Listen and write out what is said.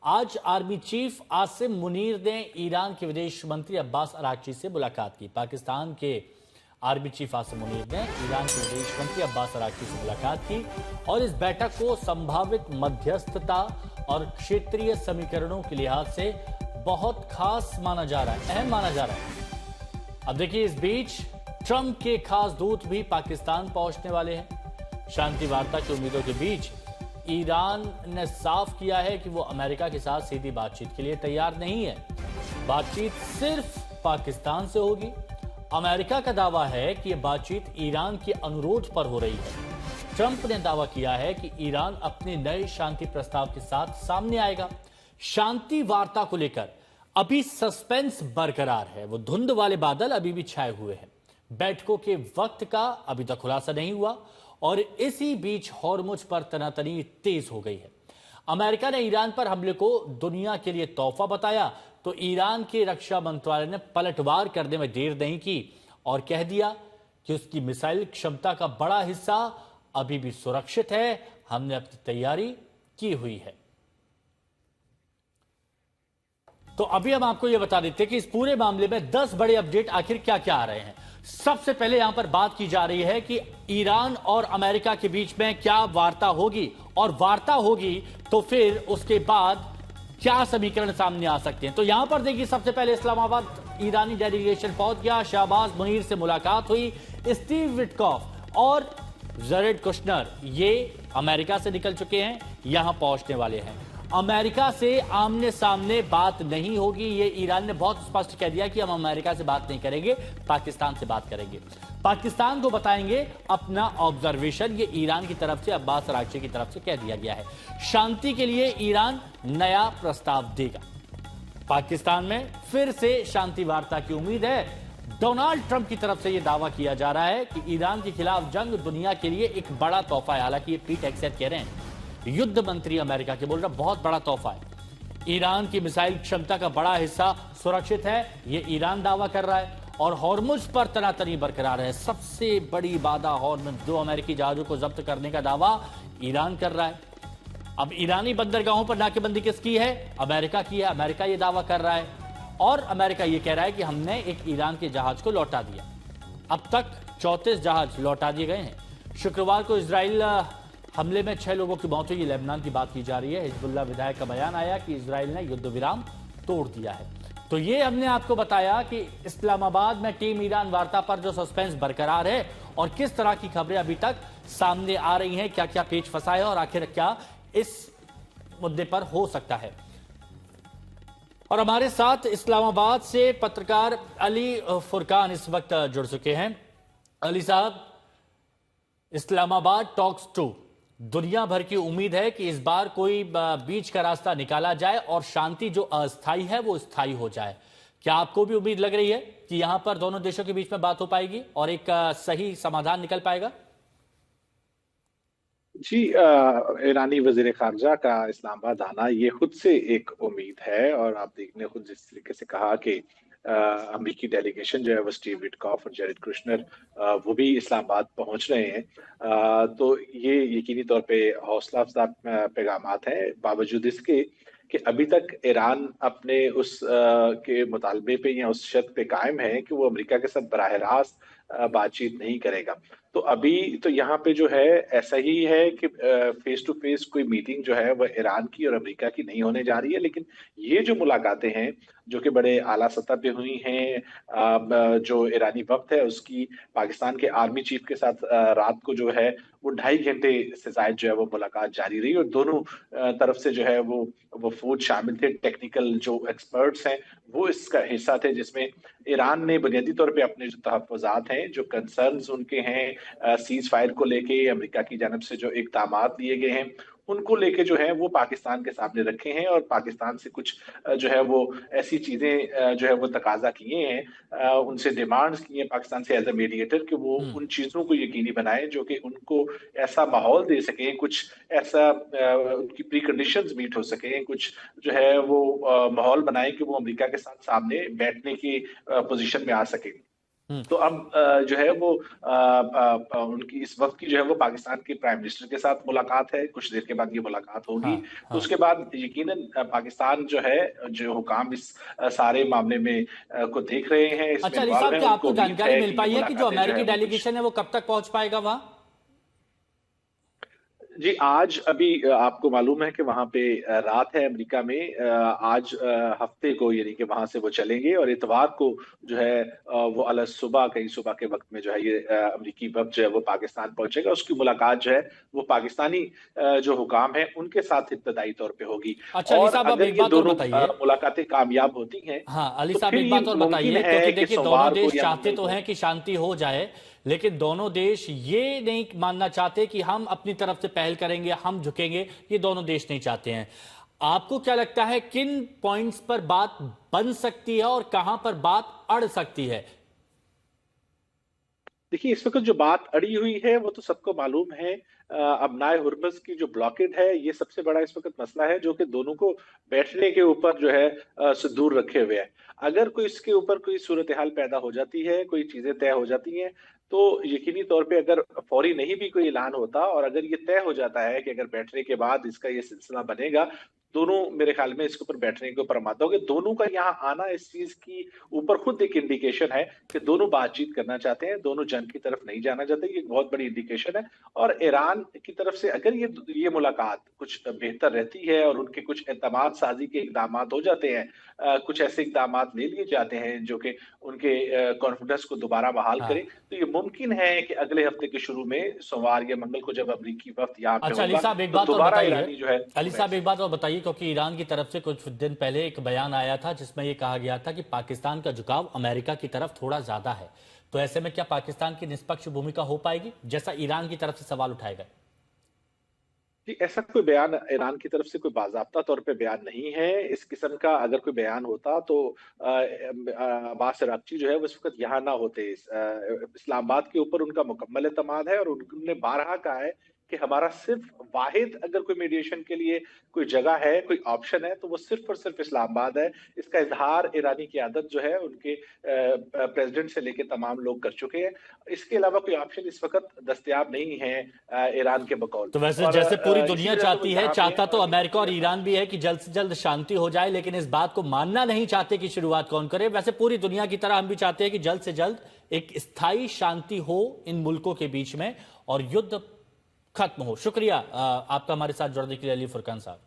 आज army chief Asim Munir ने Iran के विदेश मंत्री अब्बास अराक्ची से मुलाकात की। पाकिस्तान के आर्मी चीफ आसिम मुनीर ने ईरान के विदेश मंत्री अब्बास अराक्ची से मुलाकात की और इस बैठक को संभावित मध्यस्थता और क्षेत्रीय समीकरणों के लिहाज से बहुत खास माना जा रहा है, अहम माना जा रहा है। अब देखिए, इस बीच ट्रंप के खास दूत भी पाकिस्तान पहुंचने वाले हैं। शांति वार्ता की उम्मीदों के बीच ईरान ने साफ किया है कि वो अमेरिका के साथ सीधी बातचीत के लिए तैयार नहीं है। बातचीत सिर्फ पाकिस्तान से होगी। अमेरिका का दावा है कि यह बातचीत ईरान के अनुरोध पर हो रही है। ट्रंप ने दावा किया है कि ईरान अपने नए शांति प्रस्ताव के साथ सामने आएगा। शांति वार्ता को लेकर अभी सस्पेंस बरकरार है। वो धुंध वाले बादल अभी भी छाए हुए हैं। बैठकों के वक्त का अभी तक खुलासा नहीं हुआ और इसी बीच हॉर्मुज पर तनातनी तेज हो गई है। अमेरिका ने ईरान पर हमले को दुनिया के लिए तोहफा बताया तो ईरान के रक्षा मंत्रालय ने पलटवार करने में देर नहीं की और कह दिया कि उसकी मिसाइल क्षमता का बड़ा हिस्सा अभी भी सुरक्षित है। हमने अपनी तैयारी की हुई है। तो अभी हम आपको यह बता देते हैं कि इस पूरे मामले में 10 बड़े अपडेट आखिर क्या क्या आ रहे हैं। सबसे पहले यहां पर बात की जा रही है कि ईरान और अमेरिका के बीच में क्या वार्ता होगी और वार्ता होगी तो फिर उसके बाद क्या समीकरण सामने आ सकते हैं। तो यहां पर देखिए, सबसे पहले इस्लामाबाद ईरानी डेलीगेशन पहुंच गया। शहबाज मुनीर से मुलाकात हुई। स्टीव विटकॉफ और जरेड कुशनर ये अमेरिका से निकल चुके हैं, यहां पहुंचने वाले हैं। अमेरिका से आमने सामने बात नहीं होगी। ये ईरान ने बहुत स्पष्ट कह दिया कि हम अमेरिका से बात नहीं करेंगे, पाकिस्तान से बात करेंगे। पाकिस्तान को बताएंगे अपना ऑब्जर्वेशन। ये ईरान की तरफ से, अब्बास अराक्ची की तरफ से कह दिया गया है। शांति के लिए ईरान नया प्रस्ताव देगा। पाकिस्तान में फिर से शांति वार्ता की उम्मीद है। डोनाल्ड ट्रंप की तरफ से यह दावा किया जा रहा है कि ईरान के खिलाफ जंग दुनिया के लिए एक बड़ा तोहफा है। हालांकि ये पीट हेगसेथ कह रहे हैं, युद्ध मंत्री अमेरिका के बोल रहे हैं, बहुत बड़ा तोहफा है। ईरान की मिसाइल क्षमता का बड़ा हिस्सा सुरक्षित है, यह ईरान दावा कर रहा है। और हॉर्मुज पर तनातनी बरकरार है। सबसे बड़ी बाधा हॉर्मुज, 2 अमेरिकी जहाजों को जब्त करने का दावा ईरान कर रहा है। अब ईरानी बंदरगाहों पर नाकेबंदी किसकी है? अमेरिका की है। अमेरिका यह दावा कर रहा है और अमेरिका यह कह रहा है कि हमने एक ईरान के जहाज को लौटा दिया। अब तक 34 जहाज लौटा दिए गए हैं। शुक्रवार को इजराइल हमले में 6 लोगों की मौत हुई। लेबनान की बात की जा रही है। हिजबुल्लाह विधायक का बयान आया कि इजराइल ने युद्ध विराम तोड़ दिया है। तो ये हमने आपको बताया कि इस्लामाबाद में टीम ईरान वार्ता पर जो सस्पेंस बरकरार है और किस तरह की खबरें अभी तक सामने आ रही हैं, क्या क्या पेच फंसा है और आखिर क्या इस मुद्दे पर हो सकता है। और हमारे साथ इस्लामाबाद से पत्रकार अली फुरकान इस वक्त जुड़ चुके हैं। अली साहब, इस्लामाबाद टॉक्स 2, दुनिया भर की उम्मीद है कि इस बार कोई बीच का रास्ता निकाला जाए और शांति जो अस्थायी है वो स्थायी हो जाए। क्या आपको भी उम्मीद लग रही है कि यहां पर दोनों देशों के बीच में बात हो पाएगी और एक सही समाधान निकल पाएगा? जी, ईरानी वजीर खारजा का इस्लामाबाद आना ये खुद से एक उम्मीद है। और आप देखने खुद जिस तरीके से कहा कि अमेरिकी डेलीगेशन जो है वो स्टीव विटकॉफ और जेरेड कुशनर वो भी इस्लामाबाद पहुंच रहे हैं। तो ये यकीनी तौर पे हौसला अफजा पैगामात हैं, बावजूद इसके कि अभी तक ईरान अपने उस के मुतालबे पे या उस शर्त पे कायम है कि वो अमेरिका के साथ बराह रास्त बातचीत नहीं करेगा। तो अभी तो यहाँ पे जो है ऐसा ही है कि फेस टू फेस कोई मीटिंग जो है वह ईरान की और अमेरिका की नहीं होने जा रही है। लेकिन ये जो मुलाकातें हैं जो कि बड़े आला सतह पे हुई हैं, जो ईरानी वक्त है उसकी पाकिस्तान के आर्मी चीफ के साथ रात को जो है वो 2.5 घंटे से जायद जो है वो मुलाकात जारी रही। और दोनों तरफ से जो है वो फौज शामिल थे, टेक्निकल जो एक्सपर्ट्स हैं वो इसका हिस्सा थे, जिसमें ईरान ने बुनियादी तौर पे अपने जो तहफ़्फ़ुज़ात हैं, जो कंसर्न्स उनके हैं सीज फायर को लेके, अमेरिका की जानब से जो इक़दामात लिए गए हैं उनको लेके जो है वो पाकिस्तान के सामने रखे हैं। और पाकिस्तान से कुछ जो है वो ऐसी चीजें जो है वो तकाजा किए हैं, उनसे डिमांड्स की हैं पाकिस्तान से एज ए मीडिएटर कि वो उन चीजों को यकीनी बनाए जो कि उनको ऐसा माहौल दे सके, कुछ ऐसा उनकी प्री कंडीशंस मीट हो सके, कुछ जो है वो माहौल बनाए कि वो अमेरिका के साथ सामने बैठने की पोजीशन में आ सके। तो अब जो है वो उनकी इस वक्त की जो है वो पाकिस्तान के प्राइम मिनिस्टर के साथ मुलाकात है, कुछ देर के बाद ये मुलाकात होगी। हाँ तो हाँ। उसके बाद यकीनन पाकिस्तान जो है, जो हुकाम इस सारे मामले में को देख रहे हैं, इसमें अच्छा अली इन्वॉल्व साहब, है, क्या उनको आपको उम्मीद जानकारी है मिल कि ये पाई है कि जो मुलाकातें जो है अमेरिकी वो कुछ। डेलीगेशन है वो कब तक पहुंच पाएगा वहां? जी, आज अभी आपको मालूम है कि वहां पे रात है अमेरिका में। आज हफ्ते को यानी कि वहां से वो चलेंगे और इतवार को जो है वो अलग सुबह, कहीं सुबह के वक्त में जो है ये अमेरिकी वक्त जो है वो पाकिस्तान पहुंचेगा। उसकी मुलाकात जो है वो पाकिस्तानी जो हुकाम है उनके साथ इब्तदाई तौर पे होगी। अच्छा अली और साहब, अब अगर एक ये बात और दोनों बताइए। मुलाकातें कामयाब होती हैं हाँ अली तो साहब, फिर एक ये बात और मुमकिन बताइए, क्योंकि है कि देखिए दोनों सोमवार को देश या चाहते मंगल तो को। हैं कि शांति हो जाए, लेकिन दोनों देश ये नहीं मानना चाहते कि हम अपनी तरफ से पहल करेंगे, हम झुकेंगे। ये दोनों देश नहीं चाहते हैं। आपको क्या लगता है किन पॉइंट्स पर बात बन सकती है और कहां पर बात अड़ सकती है? देखिए, इस वक्त जो बात अड़ी हुई है वो तो सबको मालूम है। अब नाए हुरमुज की जो ब्लॉकेड है, ये सबसे बड़ा इस वक्त मसला है, जो कि दोनों को बैठने के ऊपर जो है से दूर रखे हुए है। अगर कोई इसके ऊपर कोई सूरत हाल पैदा हो जाती है, कोई चीजें तय हो जाती हैं, तो यकीनी तौर पे अगर फौरी नहीं भी कोई ऐलान होता और अगर ये तय हो जाता है कि अगर बैठने के बाद इसका ये सिलसिला बनेगा, दोनों मेरे ख्याल में इसके ऊपर बैठने के ऊपर मानता होंगे। दोनों का यहाँ आना इस चीज की ऊपर खुद एक इंडिकेशन है कि दोनों बातचीत करना चाहते हैं, दोनों जंग की तरफ नहीं जाना चाहते। ये एक बहुत बड़ी इंडिकेशन है। और ईरान की तरफ से अगर ये मुलाकात कुछ बेहतर रहती है और उनके कुछ एतमाद साजी के इकदाम हो जाते हैं, कुछ ऐसे इकदाम ले लिए जाते हैं जो कि उनके कॉन्फिडेंस को दोबारा बहाल हाँ। करें, तो ये मुमकिन है कि अगले हफ्ते के शुरू में सोमवार या मंगल को जब अमरीकी वफ्द यहाँ पे अच्छा अली होगा साहब, एक तो बात और दोबारा बताइए। ईरानी जो है अली वो साहब, महसूस। एक बात और बताइए, क्योंकि ईरान की तरफ से कुछ दिन पहले एक बयान आया था जिसमें यह कहा गया था कि पाकिस्तान का झुकाव अमेरिका की तरफ थोड़ा ज्यादा है। तो ऐसे में क्या पाकिस्तान की निष्पक्ष भूमिका हो पाएगी, जैसा ईरान की तरफ से सवाल उठाए गए? जी, ऐसा कोई बयान ईरान की तरफ से कोई बाज़ाब्ता तौर पे बयान नहीं है। इस किस्म का अगर कोई बयान होता तो अब्बास अरागची जो है वो इस वक्त यहाँ ना होते। इस्लामाबाद के ऊपर उनका मुकम्मल एतमाद है और उन्होंने बारहा कहा है कि हमारा सिर्फ वाहिद अगर कोई मीडिएशन के लिए कोई जगह है, कोई ऑप्शन है, तो वो सिर्फ और सिर्फ इस्लामाबाद है। इसका इजहार ईरानी क़यादत जो है उनके प्रेसिडेंट से लेके तमाम लोग कर चुके हैं। इसके अलावा कोई ऑप्शन इस वक्त दस्तयाब नहीं है ईरान के बकौल। तो वैसे और जैसे पूरी इसी दुनिया वजह से वो चाहती है, यहाँ पे है चाहता तो और अमेरिका और ये ईरान भी है कि जल्द से जल्द शांति हो जाए, लेकिन इस बात को मानना नहीं चाहते कि शुरुआत कौन करे। वैसे पूरी दुनिया की तरह हम भी चाहते हैं कि जल्द से जल्द एक स्थायी शांति हो इन मुल्कों के बीच में और युद्ध खत्म हो। शुक्रिया आपका हमारे साथ जुड़ने के लिए अली फुरकान साहब।